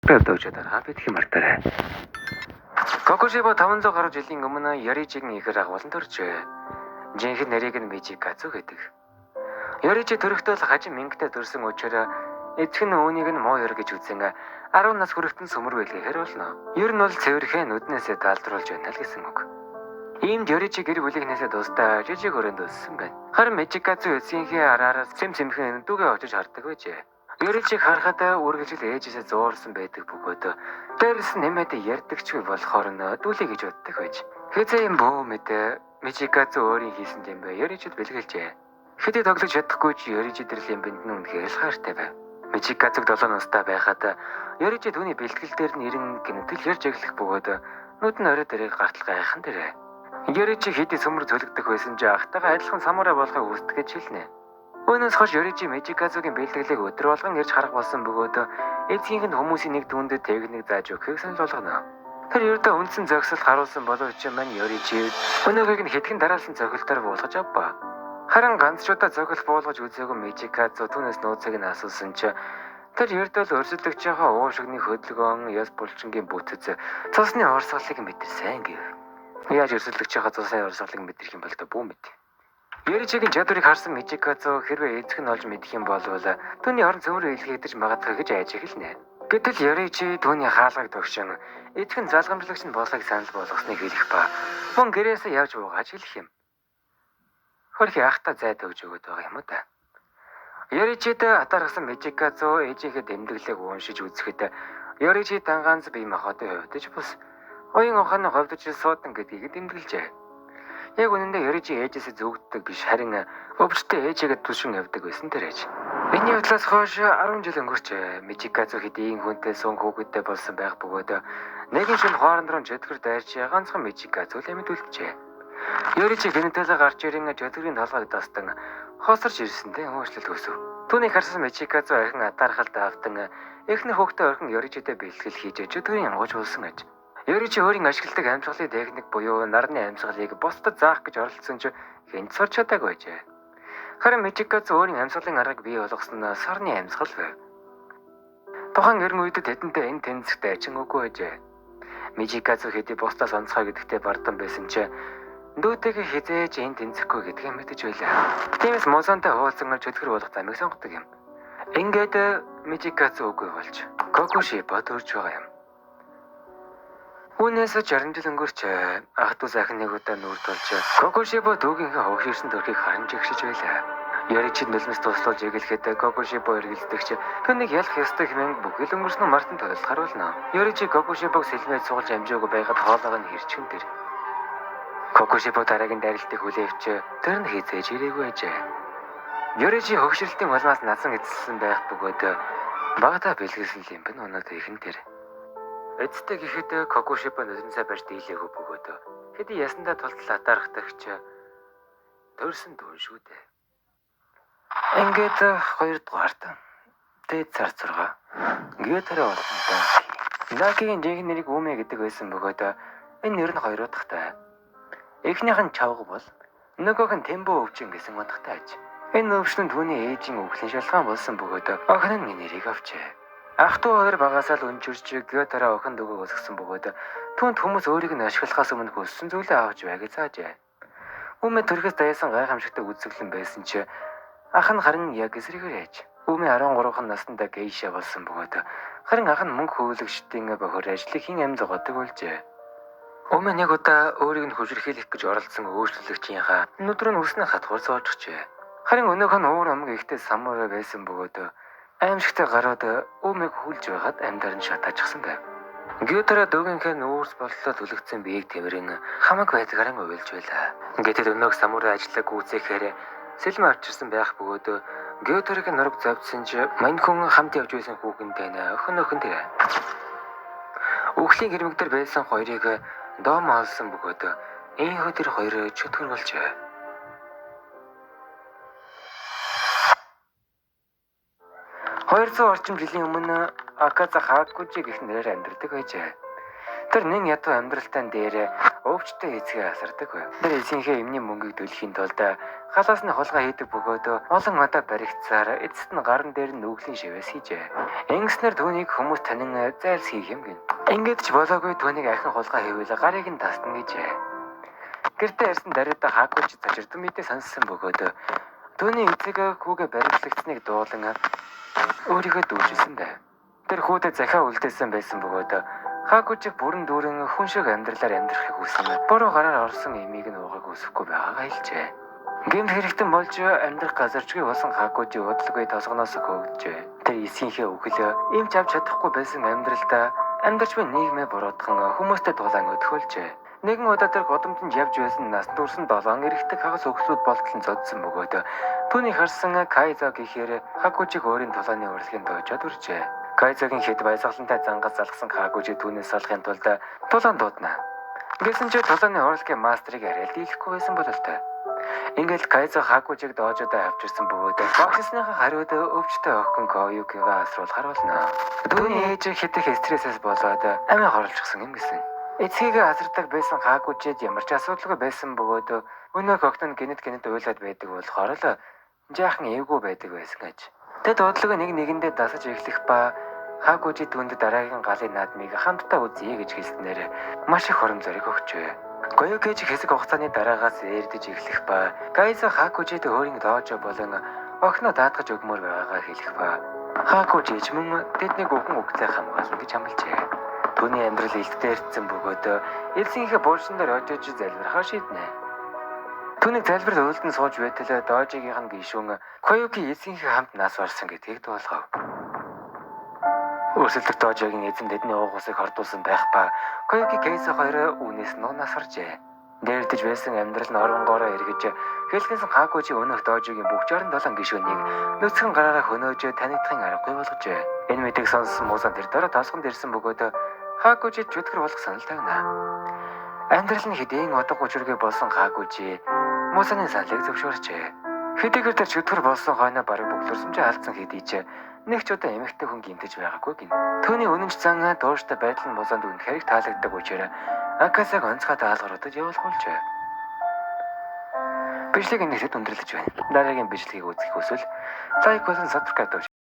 Продолжай дараа битгий мартаарай. Кокушиба 500 гаруй жилийн өмнө Yoriji-гийн ихэр агууланд төржээ. Жинхэнэ нэрийг нь Mijikatsu гэдэг. Yoriji төрөхдөө л хажим мингтэй төрсөн учраас эцэг нь үүнийг нь муу ёр гэж үзэн 10 нас хүрэхтэн сүмэр байлгэхээр болно. Ер нь бол цэвэрхэн нүднээсээ даалдруулж байна л гэсэн үг. Иймд Yoriji гэр бүлийнхнээсээ дустаа жижиг өрөөнд өссөн байна. Харин Mijikatsu эцгийнхээ араараас цэм дүүгээ очиж хардаг байжээ. Yoriji харахад үргэлжил ээжээсээ зуурсан байдаг бөгөөд дээрс нэмээд ярьдагчгүй болохоор нь дүүлээ гэж боддог байж. Хэзээ юм бөө мэд Mijikatsu өөрийн хийсэн юм бэ Yorijид бэлгэлжээ. Хэдий тоглож чадахгүй ч Yoriji дэрлийн бэнд нь үнэхээр л хайртай байв. Mijikatsu 7 настай байхад Yoriji түүний бэлтгэл дээр нь ирэн гинтэл ярьж эхлэх бөгөөд нүд нь орой дээрээ гартал гайхан дээрээ. Yoriji хэдий сөмөр зөлөгдөх байсан ч ахтайгаа адилхан самурай болохыг хүсдэг гэж хэлнэ. Өнөөс хойш Yoriji Mijikatsuгийн бэлтгэлийг өдөр болгон ирж харах болсон бөгөөд эцгийнх нь хүмүүсийн нэг дүндээ техник зааж өгөхийг санал болгоно. Тэр ердөө үндсэн зохисол харуулсан боловч мань Yoriji өнөөгийг нь хэдхэн дараалсан зохилтоор буулгаж авбаа. Харин ганц ч удаа зохил буулгаж үзээгүй Mijikatsu түүнээс нууцыг нь асуусан ч тэр ердөө л өрсөлдөгчийнхөө уушигны хөдөлгөөн яс булчингийн бүтэц цусны орсголыг мэдэр сайн гэв. Яаж өрсөлдөгчийнхөө цусны орсголыг мэдэрх юм бол та бүү мэд. Yoriji-гийн чадварыг харсан Mijikatsu хэрвээ эцэг нь олж мэдэх юм бол түүний орон цөмрөө илгээдэж магадгүй гэж айж эхэлнэ. Гэтэл Yoriji түүний хаалгыг тогшин эцэг нь залгамжлагч нь болохыг санал болгосныг хэлэх ба мөн гэрээсээ явж буугаач хэлэх юм. Хөрхи ахта зай төгж өгöd байгаа юм уу та. Yoriji-д атаархсан Mijikatsu ээжийнхээ дэмдэглэлийг уншиж үзэхэд Yoriji дангаанз бие махбодын хувьд ч бус оюун ухааны хувьд ч суудан гэдгийг дэмдэглэжээ. Яг үнэндээ Yoriji ээжээсээ зүгддэг биш харин өвчтөе ээжээгээ түшин явдаг байсан тэр ээж. Миний бодлоос хойш 10 жил өнгөрчээ. Mijikatsu хэдийн хүнтэй сун хүүхэдтэй болсон байх бөгөөд нэгэн шөнө хооронд руу жөтгөр дайрч ганцхан Mijikatsu л амьд үлджээ. Yoriji гэнэтэлээ гарч ирэн жөтгөрийн толгойг дастан хоосорч ирсэндээ өөчлөлт өсөв. Түүнийг харсан Mijikatsu архин атаархалд автан эхнэр хүүхдээ орхин Yoriji-тэй бэлтгэл хийж жөтгөрийн янгууж уусан аж. Yoriji өөрийн ашигладаг амьсгалын техник буюу нарны амьсгалыг бусдад заах гэж оролцсон ч хэн ч сурч чадаагүй байжээ. Харин Mijikatsu өөрийн амьсгалын аргыг бий болгосон нь сарны амьсгал байв. Тухайн эргэн үед тэдэнтэй энэ тэнцэгтэй ачин үгүй байжээ. Mijikatsu хэдий бусдаас онцгой гэдэгтээ бардам байсан ч дүүтэйгээ хизээж энэ тэнцэхгүй гэдгийг мэдэж байлаа. Тиймээс мозонтой хуулсан чөтгөр болох замыг сонгодог юм. Ингээд Mijikatsu үгүй болж Kokushiba төрж байгаа юм. Үүнээс 60 жил өнгөрч ах トゥ сайхан нэг удаа нүүр тулж Kokushiba дүүгийнхээ хөвшөрсөн төрхийг харан жигшиж байлаа. Yoriji нөлмөс туслуулж игэлэхэд Kokushiba эргэлздэгч түүнийг ялах ёстой хэмээн бүхэл өнгөрсөн мартан толгойд харуулна. Yoriji Kokushibаг сэлмээд суулж амжаагүй байгаад хоолойг нь хэрчгэн тэр. Kokushiba дараагийн дайралтыг хүлээвч тэр нь хизээж ирээгүй байжээ. Yoriji хөвшрөлтийн улмаас насан эзэлсэн байх бөгөөд багада бэлгэлсэн юм бэн оноод ихэн тэр. Эцтэй гэхэд Kokushiba нөлмсөө барьж дийлээгүй бөгөөд хэдий ясандаа тултал атаархдагч төрсөн дүүн шүү дээ. Ингээд 2 дугаарт дээд цар 6 Gyutara болсон даа. Nakiгийн жинхэнэ нэрийг Уме гэдэг байсан бөгөөд энэ нэр нь 2 дахьтай. Эхнийх нь Чавга бол нөгөөх нь Тембо өвчин гэсэн утгатай аж. Энэ өвчин түүний ээжийн өвлийн шалгаан болсон бөгөөд охин нь нэрийг авчээ. Ах トゥ хоёр багасаа л өнчөрч Gyutara охин дөгөө өсгсөн бөгөөд түүнд хүмүүс өөрийг нь ашиглахаас өмнө хүссэн зүйлээ авч бай гэж заажээ. Уме төрхөөс даяасан гайхамшигтай үзэсгэлэн байсан ч ах нь харин яг эсрэгээр ээж. Уме 13 наснда гейша болсон бөгөөд харин ах нь мөнгө хөвлөгчдийн бохор ажлыг хэн амь зогоодог болжээ. Уме нэг удаа өөрийг нь хөшөрхийлэх гэж оролдсон өөрчлөлөгчийнхаа нүдрөө нь өснө хатгуур зоожчихжээ. Харин өнөөх нь уур амг ихтэй самурай байсан бөгөөд аимшигтай гараад Умег хүлж байгаад амьдаар нь шатаачихсан байв. Gyutara дүүгийнхээ нүүрс боллоо төлөгдсөн биеийг тэмрэн хамаг байдгаараа уйлж байлаа. Гэтэл өнөөг самурай ажиллаг гүйцээхээр сэлм авчирсан байх бөгөөд Gyutara-гийн нураг зовдсон ч мань хүн хамт явж байсан хүүхэнтэй охин тэр. Үхлийн гэрмэг дээр байсан хоёрыг доом олсон бөгөөд энэ тэр хоёр чөтгөр болжээ. 200 орчим жилийн өмнө Akaza Hakuji гэх нэрээр амьдардаг байжээ. Тэр нэн ядуу амьдралтан дээр өвчтөе эцгээ асардаг байв. Тэр эцгийнхээ эмний мөнгийг төлөхийн тулд халаас нь хулгай хийдэг бөгөөд олон удаа баригдсаар эцэст нь гарн дээр нь нүглийн шивээс хийжээ. Ингэснээр түүнийг хүмүүс танин зайлс хийх юм гин. Ингээд ч болоогүй түүнийг ахин хулгай хийвэл гарыг нь тасна гэжээ. Гэртээ ирсэн даруйда Хакуч зочирдсан мэдээ сонссон бөгөөд түүний эцэг хүүгээ баригдлагцныг дуулан өөрийгөө дүүжсэн байв. Тэр хүүдээ захиа үлдээсэн байсан бөгөөд Хакучиг бүрэн дүүрэн хүн шиг амьдралаар амьдрахыг хүсэн. Буруу гараар орсон эмийг нь уугаг үсэхгүй байгаагаа хэлжээ. Гэмт хэрэгтэн болж амьдрах газарчгүй болсон Хакучи удалгүй толгоноос хөөгдөжээ. Тэр эсийнхээ үхэл эмч авч чадахгүй байсан амьдралдаа амьдарч буй нийгмээ буруутган хүмүүстэй дулаан өдхөлжээ. Нэгэн удаа тэр годомтонд явж байсан нас дурсан 7 эрэгтэй хагас өгслүүд болтол зодсон бөгөөд түүний харсан Кайзо гэхээр Хакучиг өөрийн тулааны урлагийн доожод үржээ. Кайзогийн хэд баясгалантай зангас залгсан Хакучи түүнээс салахын тулд тулаан дуудана. Гэсэн ч тулааны урлагийн мастрыг арай дийлэхгүй байсан бололтой. Ингээл Кайзо Хакучиг доожодоо авчирсан бөгөөд багшсныхаа хариуд өвчтөе охин Коюкига асруулахар болно. Түүний ээж хэтэх стрессээс болоод амиа хорлцсон юм гэсэн. Эцгийгээ асардаг байсан Хакучид ямар ч асуудалгүй байсан бөгөөд өнөө огт нь гинэд уйлаад байдаг болохоор л жаахан эвгүй байдаг байсан гэж. Тэд бодлого нэгэндээ дасаж эхлэх ба Хакучи түнд дараагийн галын наадмыг хамтдаа үзье гэж хэлснээр маш их хором зориг өгчээ. Коюкич хэсэг хугацааны дараагаас эрдэж эхлэх ба Кайзо Хакучид өөрийн доожо болон охиноо даатгаж өгмөр байгаагаа хэлэх ба Хакучи ч мөн тэднийг өхөн өгцөө хамгаална гэж амлажээ. Түүний амьдрал илтдээ ирсэн бөгөөд эцсийнхээ буушин дээр очиж залбирахаар шийднэ. Түүний залбирал үйлдэн сууж байтал доожигийнх нь гишүүн Коюки эцсийнхээ хамт нас барсан гэдгийг дуулгав. Өрсөлдөх доожигийн эзэн тэдний уугуусыг хордуулсан байх ба Коюки Кейсо хоёр үнээс нь насаржээ. Дээрдэж байсан амьдрал нь оронгоороо эргэж хэлгэнсэн Хакучи өнөх доожигийн бүх 67 гишүүнийг нүцгэн гараараа хөнөөж танигдахын аргагүй болгожээ. Энэ мэдээг сонссон муусан тэр дараа тосгонд ирсэн бөгөөд Хакучи чөтгөр болох санал тавина. Амьдрал нь хэдийн удаг учиргүй болсон Хакучи муусаны саналыг зөвшөөрчээ. Хэдийгээр тэр чөтгөр болсон хойно бараг бүглэрсэмжээ алдсан хэдий ч нэг ч удаа эмэгтэй хүн гинтэж байгаагүй гин. Түүний үнэнч зан дууштай байдал нь музанд үнэхээр таалагддаг учраас Акасаг онцгой даалгавруудад явуулгуулжээ. Бичлэг энэгээр өндөрлөж байна. Дараагийн бичлэгийг үзэх хүсвэл лайк болон сабскрайб